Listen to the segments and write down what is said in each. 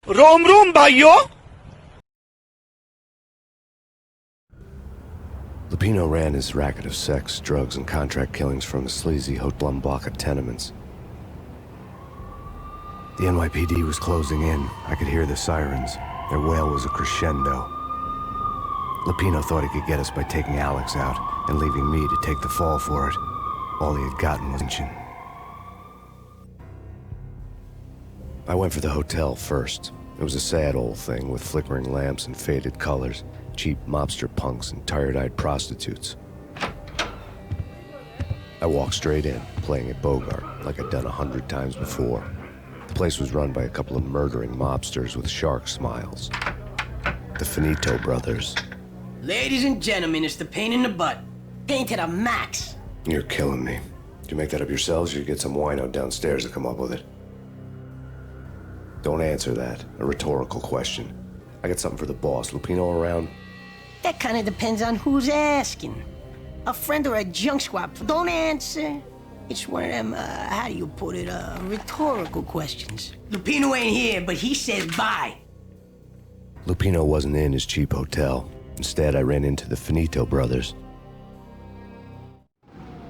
रोम रोम भाइयों. Lupino ran his racket of sex, drugs, and contract killings from a sleazy hoodlum block of tenements. The NYPD was closing in. I could hear the sirens. Their wail was a crescendo. Lupino thought he could get us by taking Alex out and leaving me to take the fall for it. All he had gotten was attention. I went for the hotel first. It was a sad old thing with flickering lamps and faded colors, cheap mobster punks and tired-eyed prostitutes. I walked straight in, playing at Bogart, like I'd done 100 times before. The place was run by a couple of murdering mobsters with shark smiles. The Finito brothers. Ladies and gentlemen, it's the pain in the butt. Pain to the max. You're killing me. Did you make that up yourselves, or you get some wino downstairs to come up with it? Don't answer that. A rhetorical question. I got something for the boss. Lupino around? That kind of depends on who's asking. A friend or a junk squad. Don't answer. It's one of them, how do you put it, rhetorical questions. Lupino ain't here, but he said bye. Lupino wasn't in his cheap hotel. Instead, I ran into the Finito brothers.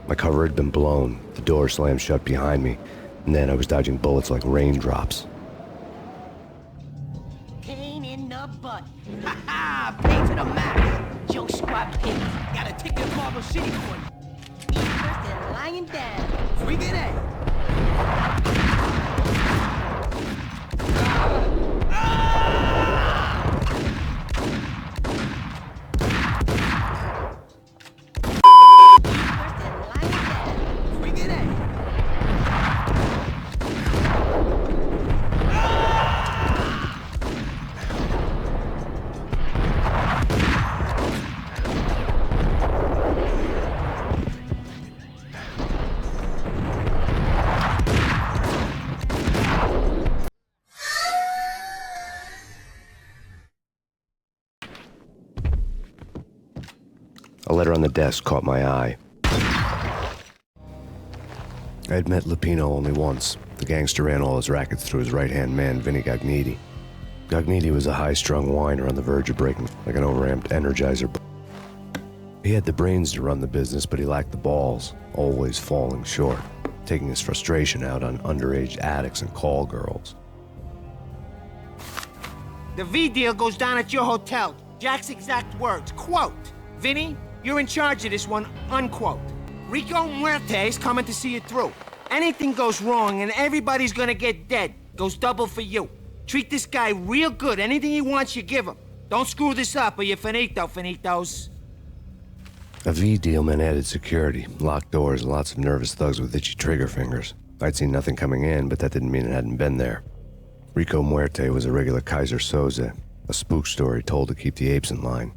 My cover had been blown. The door slammed shut behind me, and then I was dodging bullets like raindrops. Pain in the butt. Ha ha! Pain to the max. Junk squad pig. Got a ticket to Marble City for you. Eat first and lying down. Freaking A. A letter on the desk caught my eye. I had met Lupino only once. The gangster ran all his rackets through his right-hand man, Vinny Gagniti. Gagniti was a high-strung whiner on the verge of breaking, like an overamped Energizer. He had the brains to run the business, but he lacked the balls, always falling short, taking his frustration out on underage addicts and call girls. The V deal goes down at your hotel. Jack's exact words, quote, "Vinny, you're in charge of this one," unquote. Rico Muerte's coming to see it through. Anything goes wrong and everybody's gonna get dead. Goes double for you. Treat this guy real good. Anything he wants, you give him. Don't screw this up or you're finito, finitos. A V deal meant added security, locked doors, and lots of nervous thugs with itchy trigger fingers. I'd seen nothing coming in, but that didn't mean it hadn't been there. Rico Muerte was a regular Kaiser Soze, a spook story told to keep the apes in line.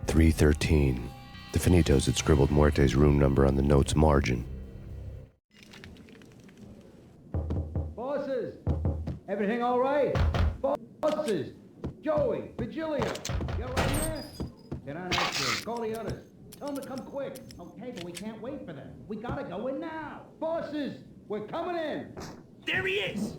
313. The Finitos had scribbled Muerte's room number on the note's margin. Bosses! Everything all right? Bosses! Joey! Virgilio! You right there? Get on that train. Call the others. Tell them to come quick. Okay, but we can't wait for them. We gotta go in now. Bosses! We're coming in! There he is!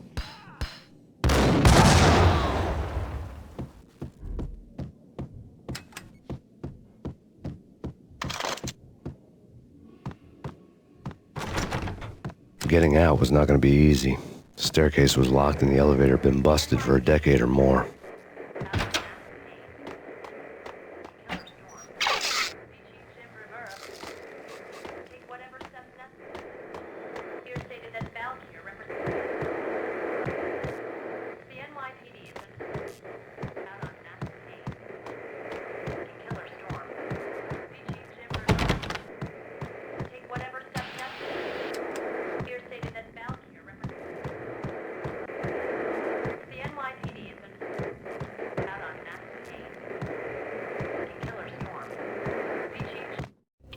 Getting out was not going to be easy. The staircase was locked and the elevator had been busted for a decade or more.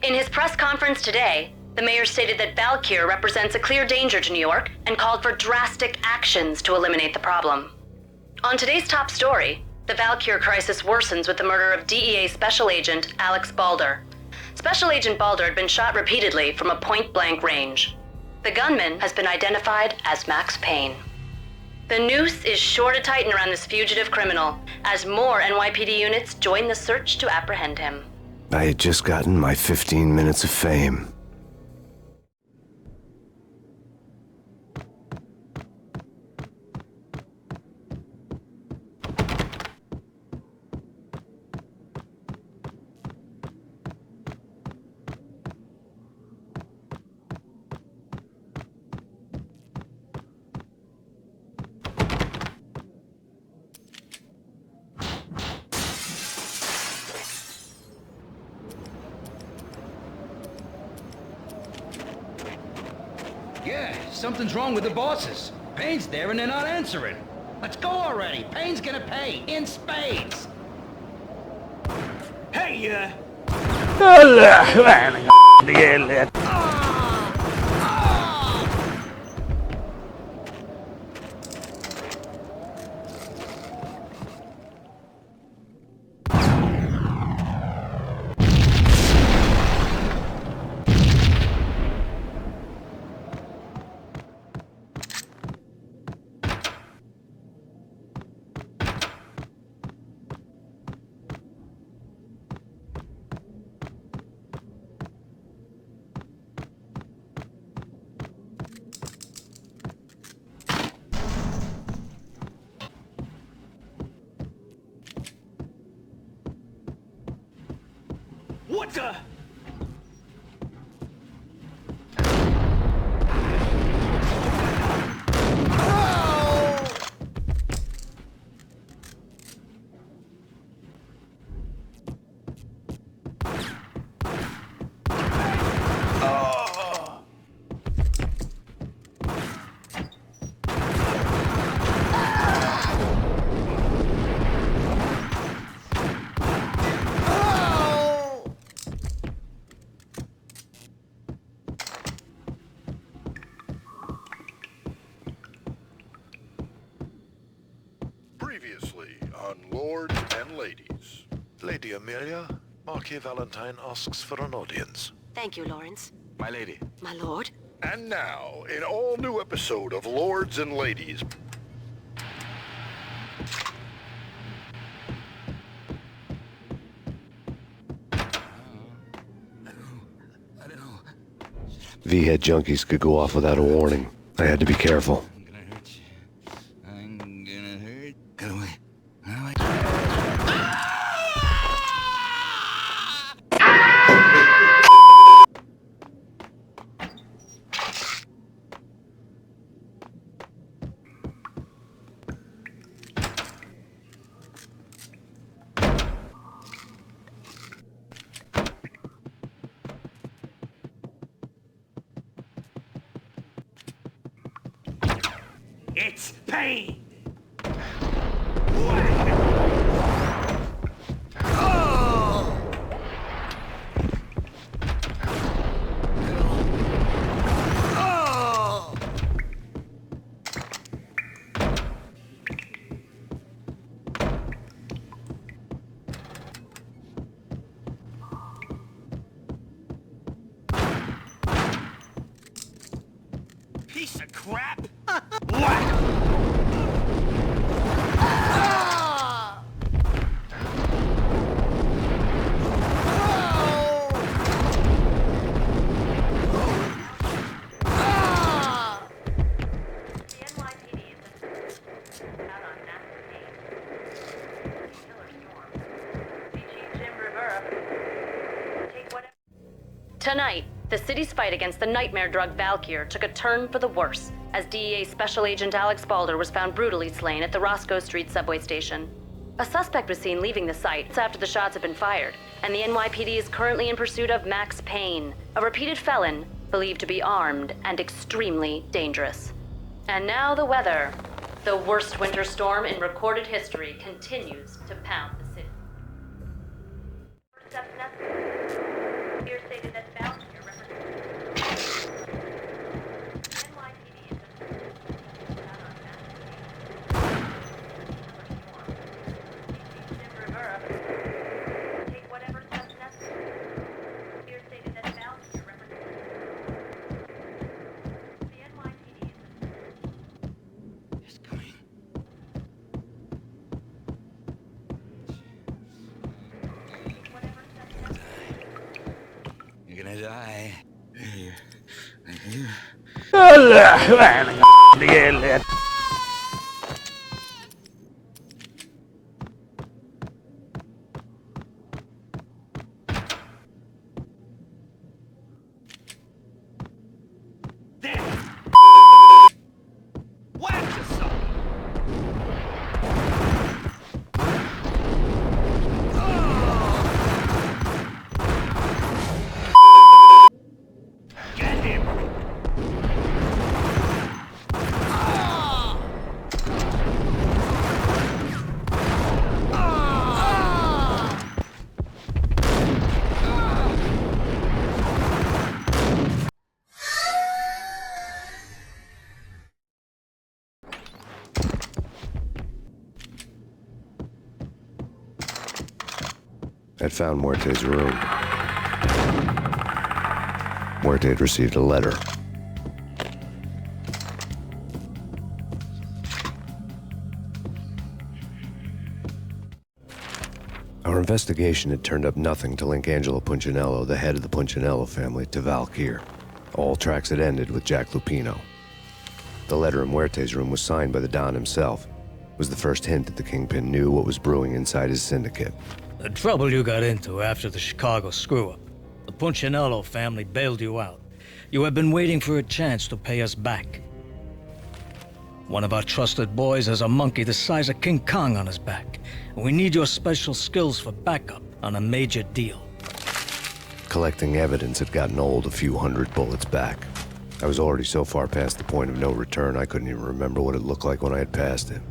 In his press conference today, the mayor stated that Valkyr represents a clear danger to New York and called for drastic actions to eliminate the problem. On today's top story, the Valkyr crisis worsens with the murder of DEA Special Agent Alex Balder. Special Agent Balder had been shot repeatedly from a point-blank range. The gunman has been identified as Max Payne. The noose is sure to tighten around this fugitive criminal as more NYPD units join the search to apprehend him. I had just gotten my 15 minutes of fame. Yeah, something's wrong with the bosses. Payne's there and they're not answering. Let's go already. Payne's gonna pay in spades. Hey, what the? Previously on Lords and Ladies. Lady Amelia, Marquis Valentine asks for an audience. Thank you, Lawrence. My lady. My lord. And now, an all-new episode of Lords and Ladies. V-head junkies could go off without a warning. I had to be careful. It's Payne! Piece of crap! What? Tonight, the city's fight against the nightmare drug Valkyr took a turn for the worse as DEA Special Agent Alex Balder was found brutally slain at the Roscoe Street subway station. A suspect was seen leaving the site after the shots had been fired, and the NYPD is currently in pursuit of Max Payne, a repeated felon believed to be armed and extremely dangerous. And now the weather. The worst winter storm in recorded history continues to pound the city. First steps necessary. Here stated that Valkyr represents NYPD is take whatever steps necessary. Here stated that Valkyr represents the NYPD is It's coming. I'd found Muerte's room. Muerte had received a letter. Our investigation had turned up nothing to link Angelo Punchinello, the head of the Punchinello family, to Valkyr. All tracks had ended with Jack Lupino. The letter in Muerte's room was signed by the Don himself. It was the first hint that the Kingpin knew what was brewing inside his syndicate. The trouble you got into after the Chicago screw-up. The Punchinello family bailed you out. You have been waiting for a chance to pay us back. One of our trusted boys has a monkey the size of King Kong on his back. We need your special skills for backup on a major deal. Collecting evidence had gotten old a few hundred bullets back. I was already so far past the point of no return I couldn't even remember what it looked like when I had passed it.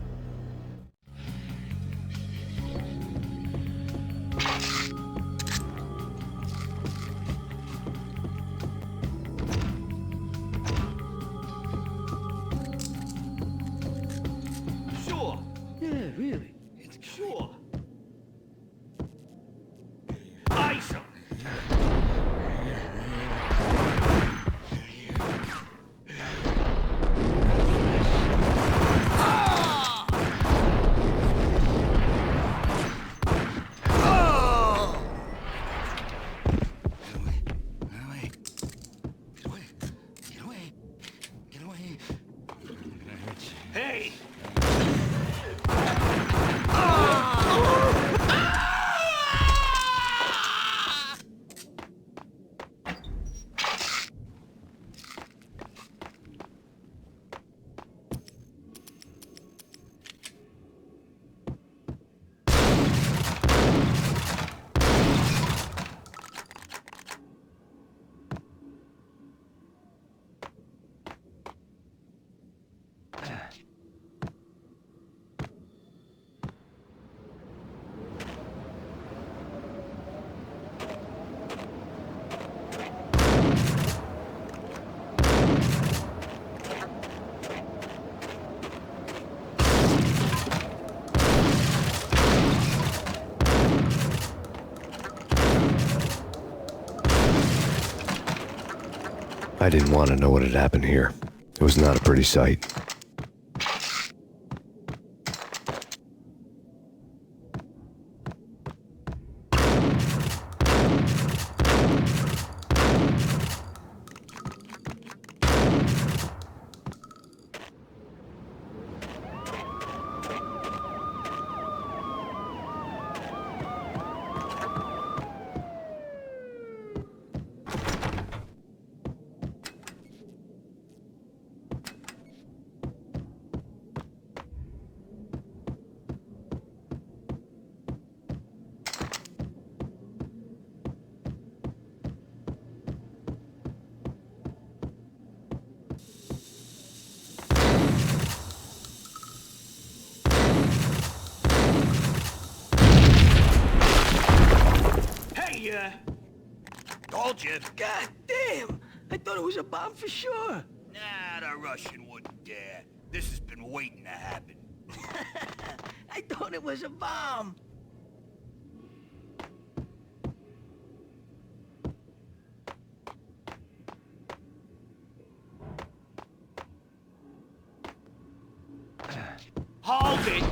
I didn't want to know what had happened here. It was not a pretty sight. Told you. God damn! I thought it was a bomb for sure. Nah, the Russian wouldn't dare. This has been waiting to happen. I thought it was a bomb. Hold it!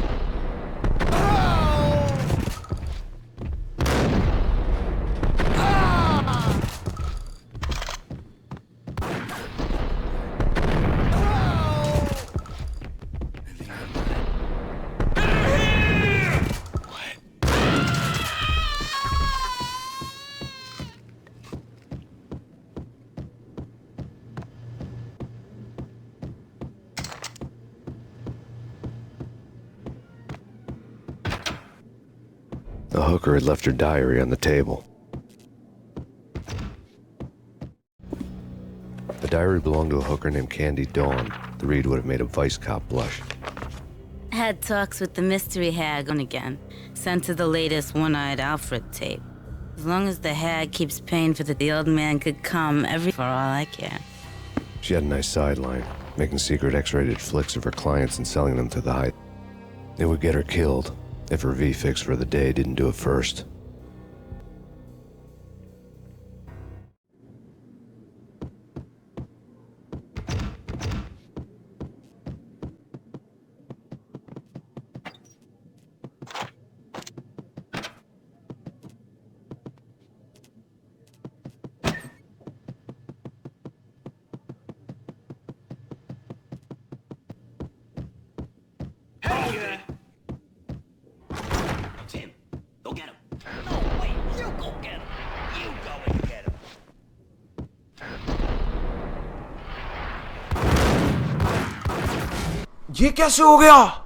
A hooker had left her diary on the table. The diary belonged to a hooker named Candy Dawn. The read would have made a vice cop blush. Had talks with the mystery hag on again. Sent to the latest one-eyed Alfred tape. As long as the hag keeps paying for the old man could come for all I care. She had a nice sideline, making secret X-rated flicks of her clients and selling them to the high. It would get her killed if her V-fix for the day didn't do it first. Tim, go get him. No, wait, you go get him. You go and get him. ये कैसे हो गया?